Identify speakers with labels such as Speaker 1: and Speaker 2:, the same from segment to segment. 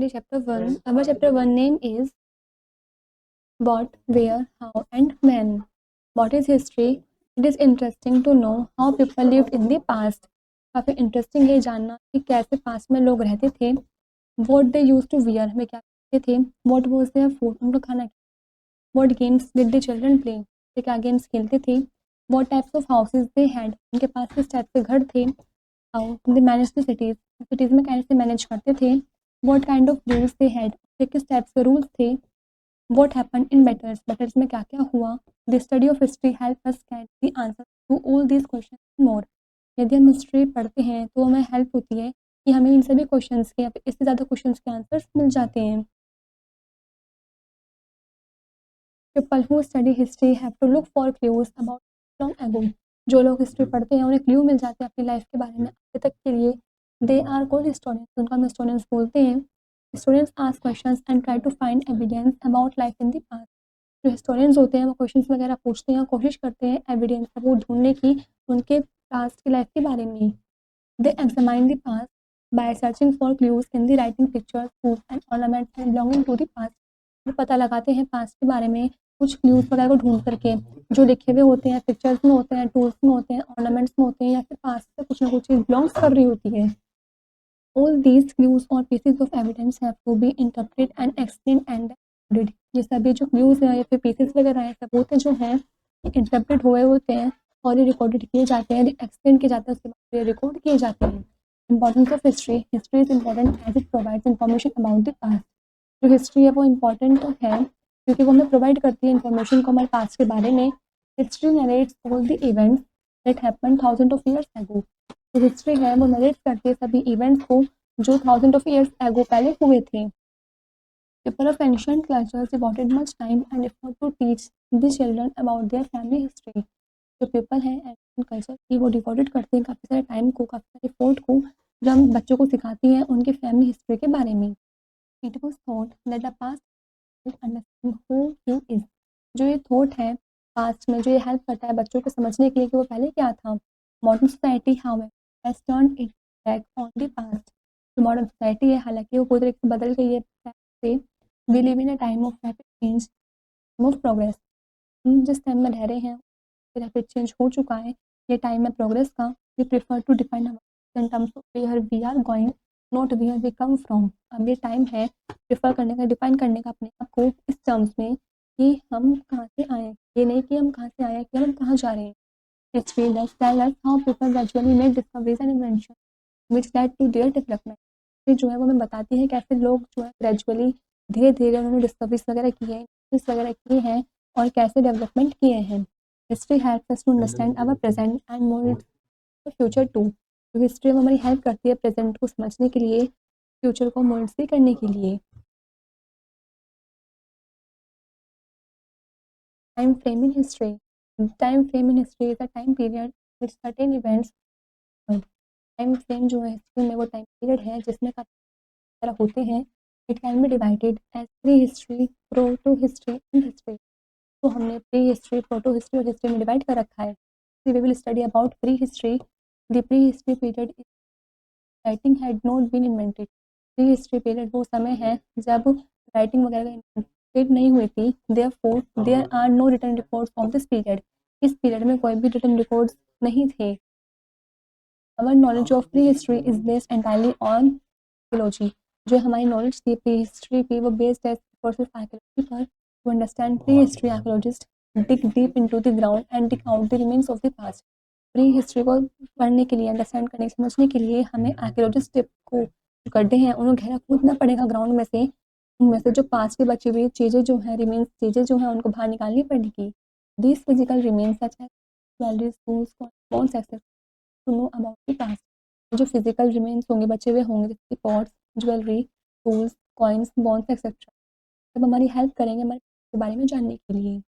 Speaker 1: study chapter 1. Our chapter 1 name is what, where, how, and when. What is history? It is interesting to know how people lived in the past. काफ़ी interesting है जानना कि कैसे past में लोग रहते थे. What they used to wear, में क्या करते थे. What was their food, उनका खाना क्या. What games did the children play, वे क्या गेम्स खेलते थे. What types of houses they had, उनके पास किस टाइप के घर थे. How they managed the cities, cities में कैसे मैनेज करते थे. What kind of rules they had, किस टाइप के रूल्स थे. What happened in battles, battles में क्या क्या हुआ. The study of history help us get the answer to all these questions and more. यदि हम हिस्ट्री पढ़ते हैं तो हमें हेल्प होती है कि हमें इन सभी क्वेश्चंस के या फिर इससे ज़्यादा क्वेश्चंस के आंसर्स मिल जाते हैं. People who study history have to look for clues about long ago. जो लोग हिस्ट्री पढ़ते हैं उन्हें क्लू मिल जाते हैं अपनी लाइफ के बारे में आगे तक के लिए. दे आर कॉल्ड हिस्टोरियंस, उनका हम हिस्टोरियंस बोलते हैं. Historians ask questions and try to find evidence about life in the past. जो हिस्टोरियंस होते हैं वो क्वेश्चंस वगैरह पूछते हैं, कोशिश करते हैं एविडेंस सबूत ढूंढने की उनके पास्ट की लाइफ के बारे में. They examine the past by searching for clues in the writing pictures proof and ornaments and belonging to the past. वो पता लगाते हैं पास्ट के बारे में कुछ क्लूज वगैरह को ढूंढ करके जो लिखे हुए होते हैं, पिक्चर्स में होते हैं, टूल्स में होते हैं, ऑर्नामेंट्स में होते हैं, या फिर पास्ट से कुछ ना कुछ चीज़ बिलोंग्स कर रही होती है. All these clues or pieces of evidence have to be interpreted and explained and recorded. ये सभी जो clues हैं या फिर pieces वगैरह हैं, सबूत जो हैं इंटरप्रेट हुए होते हैं और ये रिकॉर्डेड किए जाते हैं, एक्सप्लेन किए जाते हैं, उसके बाद ये रिकॉर्ड किए जाते हैं. Importance of history. History is important as it provides information about the past. जो हिस्ट्री है वो इम्पॉर्टेंट है क्योंकि वो हमें प्रोवाइड करती है इन्फॉर्मेशन को हमारे पास्ट के बारे में. History narrates all the events that happen thousand of years ago. जो हिस्ट्री है वो नरेट करती है सभी इवेंट्स को जो थाउजेंड ऑफ ईयर्स एगो पहले हुए थे. People of ancient cultures devoted much time and effort to teach the children about their family history. जो पीपल हैं एंशियंट कल्चर की वो डिवोटेड करते हैं काफ़ी सारे टाइम को, काफ़ी सारे एफर्ट को, जो हम बच्चों को सिखाती हैं उनकी फैमिली हिस्ट्री के बारे में. It was thought that the past understand who he is. जो ये थॉट है पास्ट में, जो ये हेल्प करता है बच्चों को समझने के लिए कि वो पहले क्या था. Modern society how has turned it back on the past. जो मॉडर्न सोसाइटी है हालांकि वो पूरी तरीके से बदल गई है से. We live in a time of rapid change, of progress. हम जिस टाइम में रह रहे हैं रैपिड चेंज हो चुका है, ये टाइम है प्रोग्रेस का. We prefer to define in terms of where we are going, not where we come from. अब ये टाइम है प्रेफर करने का, डिफाइन करने का अपने आप को इस टर्म्स में कि हम कहाँ से आए, ये नहीं कि हम कहाँ से आए कि हम कहाँ जा रहे हैं. History lets tell us how people gradually make discoveries and invention which led to their development. जो है वो हमें बताती है कैसे लोग जो है ग्रेजुअली धीरे धीरे उन्होंने डिस्कवरीज वगैरह की है, वगैरह किए हैं और कैसे डेवलपमेंट किए हैं. History helps us to understand our present and mould the future too. तो हिस्ट्री हमारी हेल्प करती है प्रेजेंट को समझने के लिए, फ्यूचर को मोल्ड भी करने के लिए. Time frame in history. Time frame in history is a time period with certain events. Time frame जो है हिस्ट्री में वो टाइम पीरियड है जिसमें काफ़ी तरह होते हैं. It can be divided as prehistory, protohistory and history. तो हमने प्री हिस्ट्री, प्रोटो हिस्ट्री और हिस्ट्री में डिवाइड कर रखा है. We will study about prehistory. The prehistory period writing had not been invented. Prehistory period वो समय है जब राइटिंग वगैरह इन्वेंटेड नहीं हुई थी. Therefore there are no written records of this period. इस पीरियड में कोई भी रिटन रिकॉर्ड्स नहीं थे. Our knowledge of prehistory is based entirely on archaeology. जो हमारी नॉलेज थी प्री हिस्ट्री की वो बेस्ड है प्रोसेस आर्कियोलॉजी पर. To understand prehistory archaeologist dig deep into the ground and dig out the remains of the past. Pre history को पढ़ने के लिए, अंडरस्टैंड करने, समझने के लिए हमें आर्कियोलॉजिस्ट को जो गड्ढे हैं उन्हें गहरा कूदना पड़ेगा ग्राउंड में से. उनमें से जो पास्ट की बची हुई चीज़ें जो हैं, रिमेन्स चीज़ें जो हैं उनको बाहर निकालनी पड़ेगी. These physical remains such as jewellery, tools, bones etcetera to know about the past. जो फिजिकल रिमेन्स होंगे, बचे हुए होंगे, जैसे pots, jewellery, tools, coins, bones etcetera, सब हमारी हेल्प करेंगे हमारे के बारे में जानने के लिए.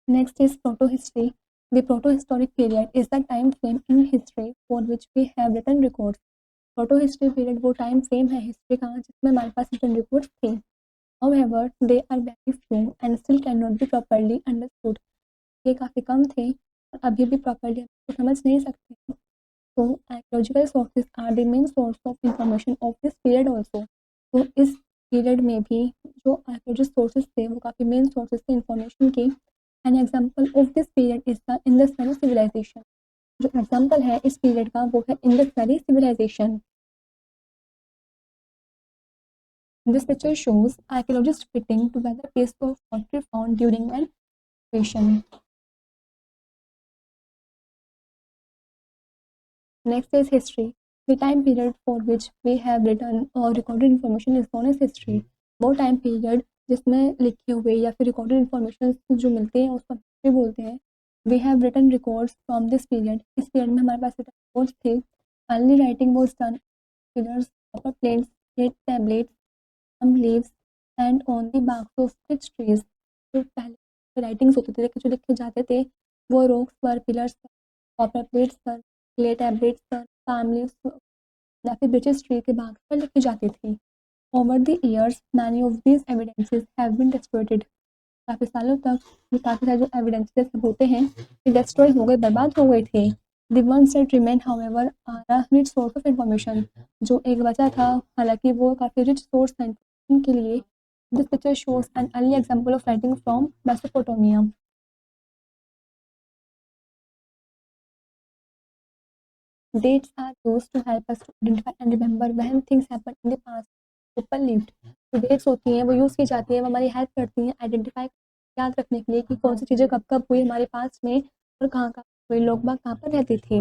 Speaker 1: Next is proto-history. The proto-historic period is the time frame in history for which we have written records. Proto-history period वो time frame है history का जिसमें हमारे पास written records थे. However, they are very few and still cannot be properly understood. ये काफ़ी कम थे और अभी भी properly समझ नहीं सकते. तो archaeological sources are the main source of information of this period also. तो इस पीरियड में भी जो आर्कियोलॉजिकल सोर्सेज थे वो काफ़ी मेन सोर्सेज थे इंफॉर्मेशन के। An example of this period is the Indus valley civilisation. जो एग्जाम्पल है इस पीरियड का वो है Indus valley civilisation. This picture shows archaeologists fitting together pieces of pottery found during an excavation. Next is history. The time period for which we have written or recorded information is known as history. वो time period जिसमें लिखे हुए या फिर recorded information जो मिलते हैं उसको हिस्ट्री बोलते हैं। We have written records from this period. इस पीरियड में हमारे पास रिकॉर्ड्स थे। Early writing was done pillars copper plates tablets leaves and on the barks of rich trees. जो पहले राइटिंग्स होते थे जो लिखे जाते थे वो रॉक्स पर पिलर्स पर कॉपर प्लेट्स पर क्ले टैबलेट्स पर पाम लीव्स या फिर ब्रिटिश ट्री के बाग पर लिखी जाती थी। Over the years many of these evidences have been destroyed. काफ़ी सालों तक ये काफ़ी सारे जो एविडेंसेस होते हैं ये डिस्ट्रॉय हो गए, बर्बाद हो गए थे। The ones that remain however are a rich source of information. जो एक बचा था हालांकि वो काफ़ी रिच सोर्स था इंफॉर्मेशन के लिए। This picture shows an early example of writing from Mesopotamia. Dates are used to help us to identify and remember when things happened in the past people lived। जो dates होती हैं वो use की जाती हैं, वो हमारी हेल्प करती हैं आइडेंटिफाई याद रखने के लिए कि कौन सी चीज़ें कब कब हुई हमारे पास में और कहाँ कहाँ हुई, लोग बाग कहाँ पर रहते थे।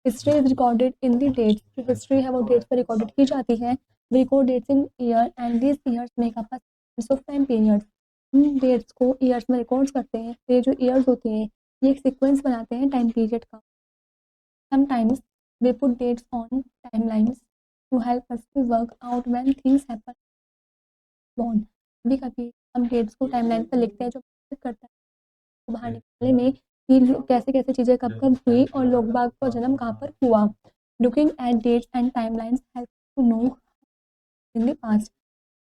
Speaker 1: History is recorded in the dates. जो हिस्ट्री है वो डेट्स पर रिकॉर्डेड की जाती है। We record dates in year and this years make up of time periods. इन डेट्स को ईयर्स में रिकॉर्ड्स करते हैं, तो ये जो ईयर्स होती हैं ये एक सीक्वेंस बनाते हैं टाइम पीरियड का। Sometimes we put dates on timelines to help us to work out when things happen born। कभी कभी हम डेट्स को टाइमलाइन पर लिखते हैं जो मदद करता है बाहर निकालने में कि कैसे कैसे चीज़ें कब कब हुई और लोग बाग का जन्म कहाँ पर हुआ। Looking at dates and timelines help to know in the past.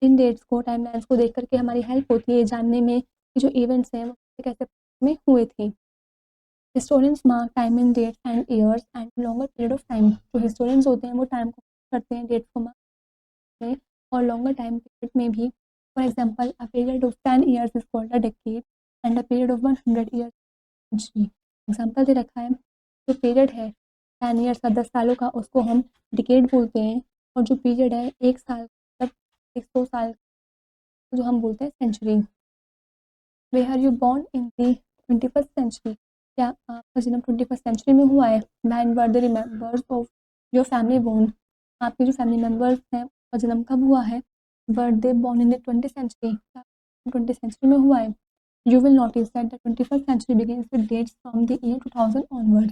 Speaker 1: इन डेट्स को टाइमलाइंस को देख करके हमारी हेल्प होती है जानने में कि जो इवेंट्स हैं वो कैसे में हुए थे। Historians mark time in dates and years and longer period of time. जो हिस्टोरियंस होते हैं वो टाइम को करते हैं डेट्स को मार्क में और लॉन्गर टाइम पीरियड में भी। For example a period of 10 years is called a decade and a period of 100 years century. Example दे रखा है जो पीरियड है 10 ईयर्स का 10 सालों का उसको हम डिकेड बोलते हैं और जो पीरियड है एक साल मतलब 100 साल जो हम बोलते हैं century. Were you born in the 21st century. क्या आपका जन्म 21st सेंचुरी में हुआ है। When were the remembers of your family born. आपके जो फैमिली मेम्बर्स हैं उनका जन्म कब हुआ है। Were they born in the 20th century. 20th century में हुआ है। You will notice that the 21st century begins with dates from the year 2000 onward.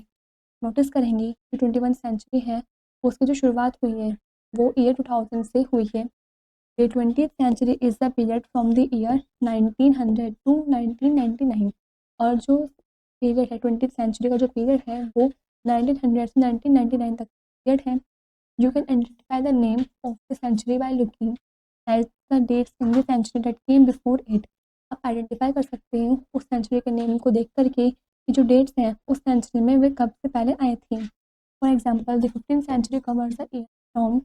Speaker 1: Notice करेंगे कि 21st सेंचुरी है उसकी जो शुरुआत हुई है वो ईयर 2000 से हुई है। The 20th century is the period from the year 1900 to 1999। और जो पीरियड है 20th सेंचुरी का जो पीरियड है वो 1900 से 1999 तक पीरियड है। You can identify the name of the century by looking at the dates in the century that came before it. आप आइडेंटिफाई कर सकते हैं उस सेंचुरी के नेम को देख करके कि जो डेट्स हैं उस सेंचुरी में वे कब से पहले आए थे। For example the 15th century covers the year from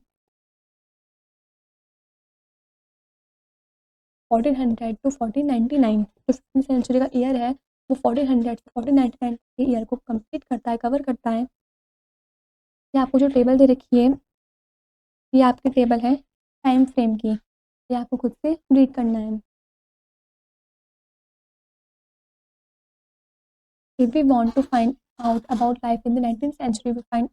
Speaker 1: 1400 to 1499। जो 15th सेंचुरी का ईयर है वो 1400 से 1499 के ईयर को कंप्लीट करता है, कवर करता है। ये आपको जो टेबल दे रखी है ये आपकी टेबल है टाइम फ्रेम की, ये आपको खुद से रीड करना है। If we want to find out about life in the 19th century we find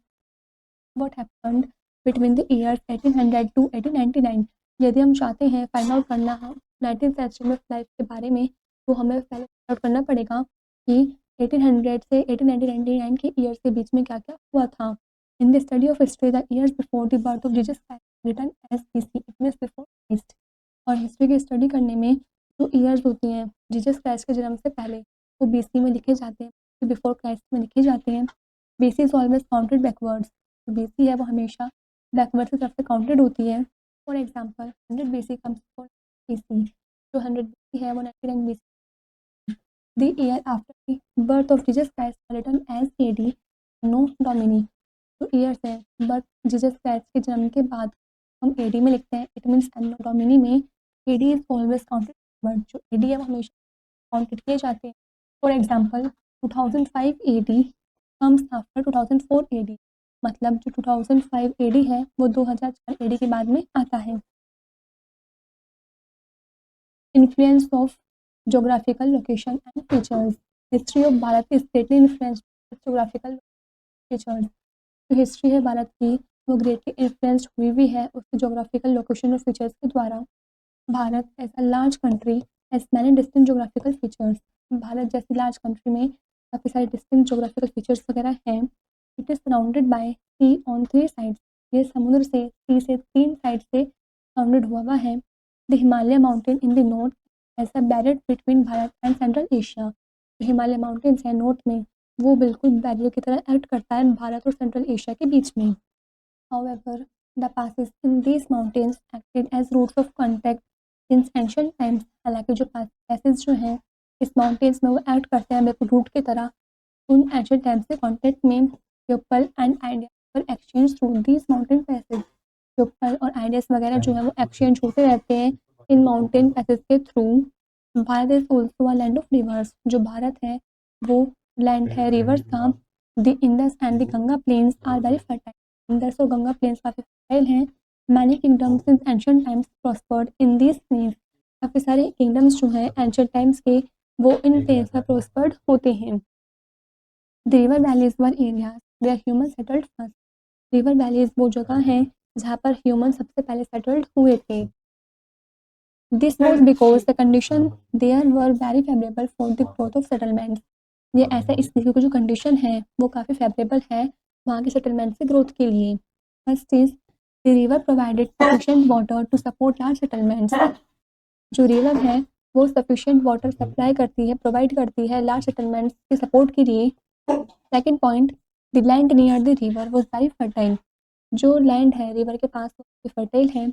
Speaker 1: what happened between the years 1800 to 1899। यदि हम चाहते हैं फाइंड आउट करना हम 19th सेंचुरी में लाइफ के बारे में तो हमें पहले फाइंड आउट करना पड़ेगा कि 1800 से 1899 के ईयर्स के बीच में क्या क्या हुआ था। In the study of history the years before the birth of Jesus Christ written as BC it means before Christ. और हिस्ट्री की स्टडी करने में जो ईयर्स होती हैं जीसस क्राइस्ट के जन्म से पहले वो बीसी में लिखे जाते हैं, बिफोर क्राइस्ट में लिखे जाते हैं। BC is always counted backwards. जो बीसी है वो हमेशा बैकवर्ड की तरफ से काउंटेड होती है। For example 100 BC comes before BC. जो 100 बीसी है वो 99 BC. The year after the birth of Jesus Christ written as AD no Domini. जो ईयर्स है बट जीसस क्राइस्ट के जन्म के बाद हम एडी में लिखते हैं। इट मीन्स एनो डोमिनी में AD is always counted, but जो एडी है वो हमेशा काउंटेड किए जाते हैं। For example 2005 AD comes after 2004 AD, मतलब जो 2005 एडी है वो 2004 एडी के बाद में आता है। Influence of geographical location and features. History of Bharat is greatly influenced geographical features. जो हिस्ट्री है भारत की वो ग्रेटली इन्फ्लुएंस्ड हुई भी है उसके जोग्राफिकल लोकेशन और फीचर्स के द्वारा। Bharat as a large country has many distinct geographical features. Bharat जैसी लार्ज कंट्री में काफ़ी सारे डिस्टिंक्ट जोग्राफिकल फीचर्स वगैरह हैं। It is surrounded by sea on 3 sides. ये समुद्र से सी से 3 साइड से सराउंडेड हुआ है। The Himalaya mountain in the north as a barrier between Bharat and central Asia. जो हिमालय माउंटेन्स हैं नॉर्थ में वो बिल्कुल बैरियर की तरह एक्ट करता है भारत और सेंट्रल एशिया के बीच में। However the passes in these mountains acted as routes of contact in ancient times. हालांकि जो पैसेज जो हैं इस माउंटेन्स में वो एक्ट करते हैं बिल्कुल रूट की तरह उन एंशिएंट टाइम्स से कॉन्टैक्ट में पीपल एंड आइडिया पर exchange through these mountain passage. People और आइडियाज वगैरह जो है वो एक्सचेंज होते रहते हैं इन माउंटेन पैसेज के through. Bharat is also a land of rivers. जो भारत है वो लैंड है रिवर्स का। The Indus and the Ganga plains are very fertile. Indus और गंगा प्लेन्स काफ़ी फर्टाइल हैं। Many kingdoms in ancient times prospered in these plains. काफ़ी सारे किंगडम्स जो हैं एंशिएंट टाइम्स के वो इन प्लेन्स पर प्रॉस्पर्ड होते हैं। The river valleys were areas where human settled first. River valleys वो जगह हैं जहाँ पर ह्यूमन सबसे पहले सेटल्ड हुए थे। This was because the condition there were very favourable for the growth of settlements. ये ऐसा इसलिए क्योंकि जो कंडीशन है वो काफ़ी फेवरेबल है वहाँ के सेटलमेंट से ग्रोथ के लिए। First is the river provided sufficient water to support large settlements. जो रिवर है वो सफिशिएंट वाटर सप्लाई करती है प्रोवाइड करती है लार्ज सेटलमेंट्स के सपोर्ट के लिए। Second point, the land near the river was very fertile. जो लैंड है रिवर के पास वो फर्टाइल है।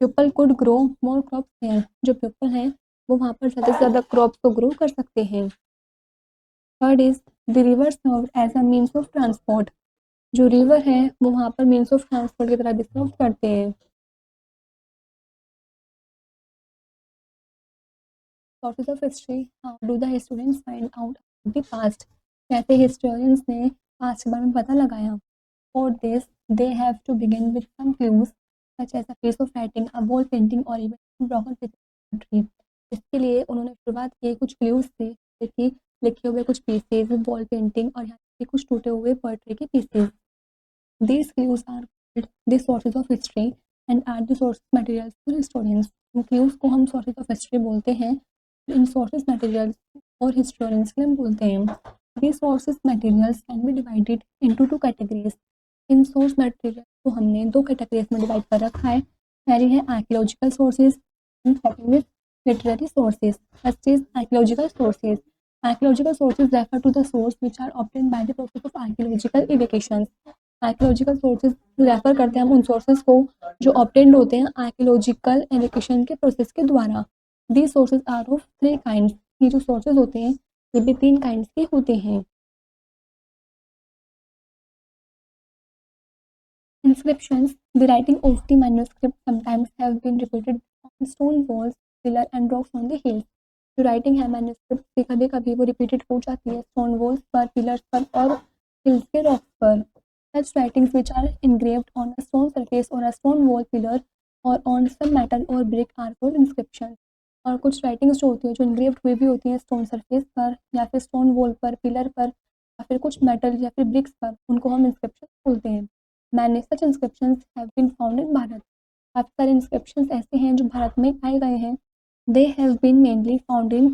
Speaker 1: People could grow more crops है। जो पीपल हैं वो वहाँ पर ज़्यादा से ज़्यादा क्रॉप्स को ग्रो कर सकते हैं। Third is the river serve as a means of transport. जो रिवर है वो वहाँ पर मीन्स ऑफ ट्रांसपोर्ट की तरह भी सर्व करते हैं। Sources of history, how do the historians find out the past. कैसे हिस्टोरियंस ने पास्ट के बारे में पता लगाया। For this they have to begin with some clues such as a piece of writing, a wall painting और even broken poetry. इसके लिए उन्होंने शुरुआत की कुछ क्लूज से, जैसे कि लिखे हुए कुछ पीसेज, वॉल पेंटिंग और यहाँ के कुछ टूटे हुए पोएट्री के pieces. These clues are called the sources of history and are the source materials for historians. In clues को हम sources of history बोलते हैं। इन sources materials और historians के लिए हम बोलते हैं। These sources materials can be divided into two categories. In source materials को हमने दो categories में divide कर रखा है। पहली है archaeological sources and second is literary sources. First is archaeological sources. Archaeological sources refer to the source which are obtained by the process of archaeological excavations. Archaeological sources refer करते हैं हम उन सोर्सेज को जो ऑब्टेन्ड होते हैं archaeological avocation के process के द्वारा। These sources are of 3 kinds. ये जो सोर्सेज होते हैं ये भी 3 काइंड्स के होते हैं। Inscriptions, the writing of the manuscript sometimes have been repeated on stone walls, pillar and rocks on the hills. जो राइटिंग है मैन्युस्क्रिप्ट की कभी कभी वो रिपीटेड हो जाती है स्टोन वॉल्स पर, पिलर्स पर और हिल्स के रॉक्स पर। Such writings which are engraved on a stone surface or a stone wall pillar or on some metal or brick are called inscriptions. और कुछ राइटिंग्स जो होती है जो इंग्रेव्ड हुई भी होती हैं स्टोन सरफेस पर या फिर स्टोन वॉल पर, पिलर पर या फिर कुछ मेटल या फिर ब्रिक्स पर, उनको हम इंस्क्रिप्शन बोलते हैं। Many such inscriptions have been found in Bharat. काफ़ी सारे इंस्क्रिप्शंस ऐसे हैं जो भारत में पाए गए हैं। They have been mainly found in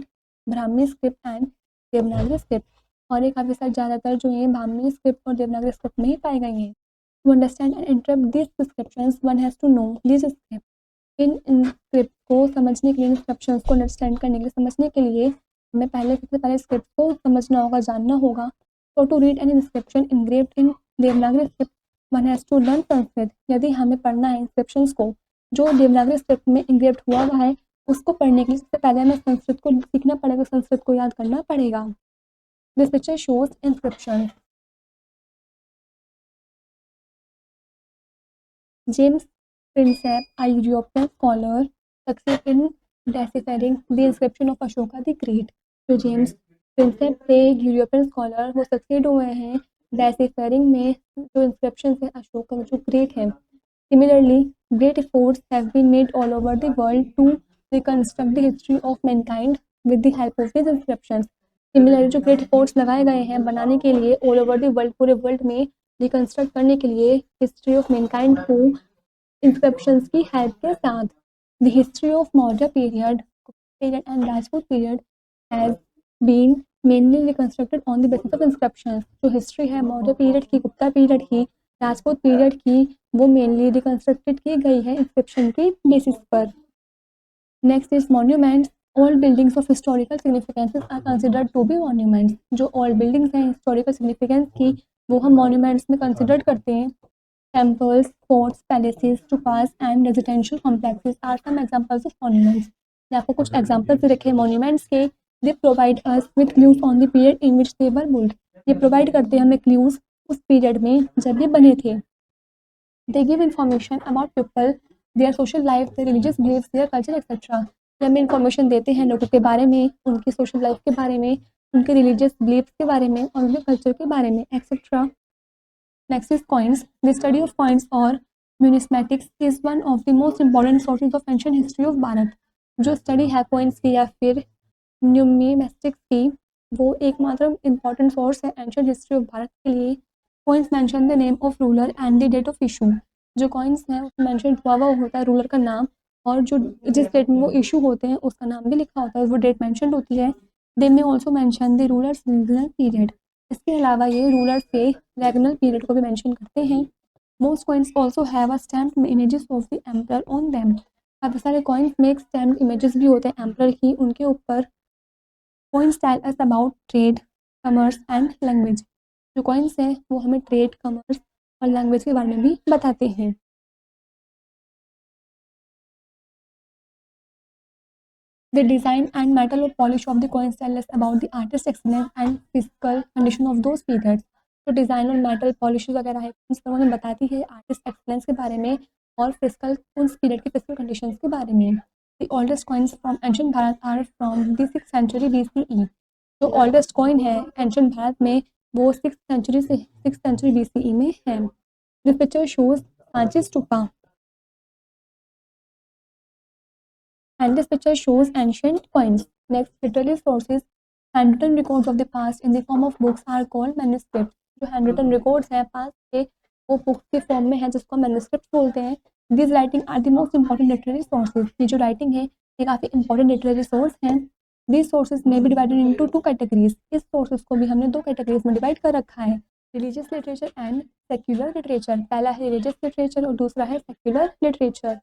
Speaker 1: Brahmi script and Devanagari script. और ये काफ़ी सारे ज़्यादातर जो है ब्राह्मी स्क्रिप्ट और देवनागरी स्क्रिप्ट में ही पाए गए हैं। To understand and interpret this inscriptions one has to know this script. इन स्क्रिप्ट को समझने के लिए, इंस्क्रिप्शंस को अंडरस्टैंड करने के लिए, समझने के लिए हमें पहले सबसे पहले स्क्रिप्ट को समझना होगा, जानना होगा। तो to read an inscription engraved in Devanagari script one has to learn Sanskrit. यदि हमें पढ़ना है इंस्क्रिप्शंस को जो देवनागरी स्क्रिप्ट में इंग्रेव्ड हुआ हुआ है उसको पढ़ने के लिए सबसे पहले हमें संस्कृत को सीखना पड़ेगा, संस्कृत को याद करना पड़ेगा। This picture shows inscription. James Prinsep, a European scholar, succeed in deciphering the inscription of Ashoka the Great. जो जेम्स प्रिंसेप थे यूरोपियन स्कॉलर, वो सक्सीड हुए हैं डेसिफरिंग में जो इंस्क्रिप्शन है अशोका जो ग्रेट है. Similarly, great efforts have been made all over the world to reconstruct the history of mankind with the help of these inscriptions. Similarly, जो great efforts लगाए गए हैं बनाने के लिए all over the world, पूरे वर्ल्ड में रिकंस्ट्रक्ट करने के लिए हिस्ट्री ऑफ मैनकाइंड को इंस्क्रिप्शंस की हेल्प के साथ. The history of Maurya period and Rajput period has been mainly reconstructed on the basis of inscriptions. जो हिस्ट्री है मौर्य पीरियड की, गुप्ता पीरियड की, राजपूत पीरियड की, वो मेनली रिकंस्ट्रक्टेड की गई है इंस्क्रिप्शन की बेसिस पर. Next is monuments. All buildings of historical significances are considered to be monuments. जो ऑल बिल्डिंग्स हैं हिस्टोरिकल सिग्निफिकेंस की, वो हम मॉन्यूमेंट्स में कंसिडर करते हैं. Temples, forts, palaces, stupas and residential complexes are some examples of monuments. मैं आपको कुछ एग्जांपल्स रखे हैं मॉन्यूमेंट्स के. They provide us with clues on the period in which they were built. ये प्रोवाइड करते हैं हमें क्लूज उस पीरियड में जब ये बने थे. They give information about people, their social life, their religious beliefs, their culture etcetera. ये हमें इंफॉर्मेशन देते हैं लोगों के बारे में, उनकी सोशल लाइफ के बारे में, उनके रिलीजियस बिलीव्स के बारे में और उनके कल्चर के बारे में etcetera. Next is coins. The study of coins or numismatics is one of the most important sources of ancient history of Bharat. जो स्टडी है coins की या फिर न्यूमिस्टिक्स की, वो एकमात्र इम्पॉर्टेंट सोर्स है एंशियंट हिस्ट्री ऑफ भारत के लिए. coins mention the name of ruler and the date of issue. जो coins हैं उसमें मेंशन हुआ हुआ होता है रूलर का नाम और जो जिस डेट में वो इशू होते हैं उसका नाम भी लिखा होता है, वो डेट मेंशन होती है. दे में also mention the rulers regional period. इसके अलावा ये रूलर के रेगुलर पीरियड को भी मेंशन करते हैं. Most coins also have a stamped images of the emperor on them. काफ़ी सारे कॉइन्स में एक स्टैम्प्ड इमेजेस भी होते हैं एम्परर की, उनके ऊपर. Coins tell us about trade, commerce and language. जो कॉइन्स हैं वो हमें ट्रेड, कमर्स और लैंग्वेज के बारे में भी बताते हैं. The design and metal or polish of the coins tell us about the artist's excellence and physical condition of those periods. तो डिज़ाइन और मेटल पॉलिश वगैरह है उसको हमें बताती है आर्टिस्ट एक्सलेंस के बारे में और फिजिकल उस पीरियड की फिजिकल कंडीशंस के बारे में. The oldest coins from ancient Bharat are from the 6th century BCE. जो ओल्डेस्ट कॉइन है एंशिएंट भारत में वो 6th सेंचुरी BCE में है. This picture shows Sanchi stupa and this picture shows ancient coins. Next, literary sources. Handwritten records of the past in the form of books are called manuscripts. जो handwritten records हैं past के वो books के form में है जिसको manuscripts बोलते हैं. These writing are the most important literary sources. ये जो writing है ये काफ़ी important literary source हैं. These sources may be divided into two categories. इस sources को भी हमने दो categories में divide कर रखा है. Religious literature and secular literature. पहला है religious literature और दूसरा है secular literature.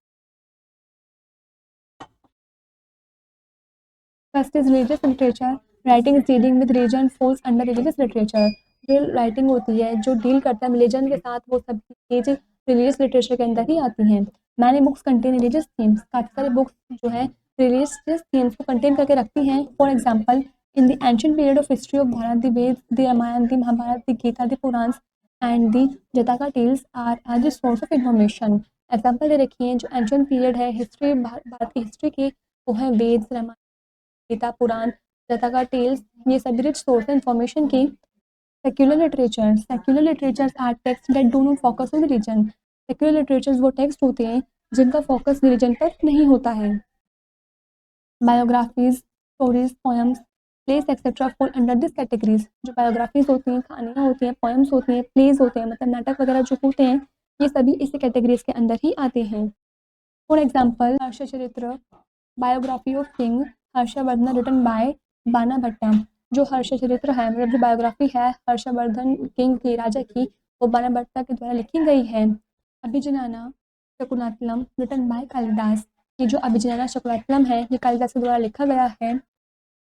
Speaker 1: First is religious literature. Writings dealing with religion falls under religious literature. जो राइटिंग होती है जो डील करता है रिलीजन के साथ वो सब चीज़ रिलीजियस लिटरेचर के अंदर ही आती हैं. Many books contain religious themes. काफ़ी सारे बुक्स जो है रिलीजियस थीम्स को कंटेन करके रखती हैं. For example in the ancient period of history of Bharat the Veda, the Ramayana, the Mahabharata, the Gita, the Purana and the Jataka tales are the source of information. Example दे रखी हैं जो एंशिएंट पीरियड है हिस्ट्री भारत की हिस्ट्री की, वो है वेद, रामायण, गीता, पुराण, जताका टेल्स. ये सभी रिच सोर्स है इन्फॉर्मेशन की. Secular literature. Secular literatures are text that do not focus on religion. Secular literatures वो टेक्स्ट होते हैं जिनका फोकस रिलीजन पर नहीं होता है. Biographies, stories, poems, place etcetera fall under this categories. जो बायोग्राफीज होती हैं, कहानियाँ होती हैं, पोएम्स होती हैं, प्लेज होते हैं मतलब नाटक वगैरह जो होते हैं, ये सभी इसी कैटेगरीज के अंदर ही आते हैं. For example Harshacharita, biography of king Harshavardhana written by Bana Bhatta. जो हर्षचरित्र है मतलब जो बायोग्राफी है हर्षवर्धन किंग की, राजा की, वो बाना भट्टा के द्वारा लिखी गई है. अभिजनाना शकुंतलम रिटन बाय कालिदास. ये जो अभिजनाना शकुंतलम है ये कालिदास के द्वारा लिखा गया है.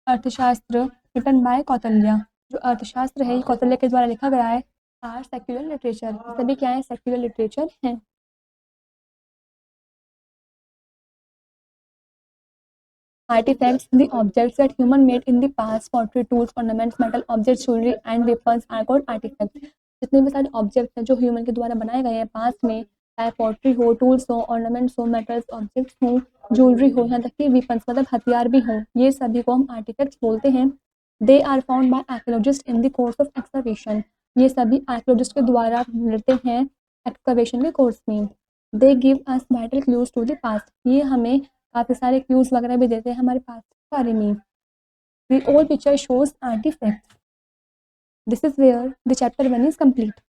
Speaker 1: अर्थशास्त्र रिटन बाय कौटिल्य. जो अर्थशास्त्र है ये कौटिल्य के द्वारा लिखा गया है. Are secular literature. सभी क्या है सेक्युलर लिटरेचर हैं. Artifacts, the objects that human made in the past, pottery, tools, ornaments, metal objects, jewelry and weapons are called artifacts. जितने भी सारे ऑब्जेक्ट हैं जो ह्यूमन के द्वारा बनाए गए हैं पास्ट में, चाहे पॉटरी हो, टूल्स हो, ऑर्नामेंट्स हो, मेटल्स ऑब्जेक्ट्स हो, ज्वेलरी हो, यहाँ तक कि वेपन्स मतलब हथियार भी हों, ये सभी को हम आर्टिफैक्ट्स बोलते हैं। They are found by archaeologist in the course of excavation, ये सभी आर्कियोलॉजिस्ट के द्वारा मिलते हैं एक्सकवेशन के कोर्स में। They give us vital clues to the past, ये हमें काफ़ी सारे क्लूज वगैरह भी देते हैं हमारे पास्ट के बारे में। The old picture shows artifacts. This is where the chapter 1 is complete.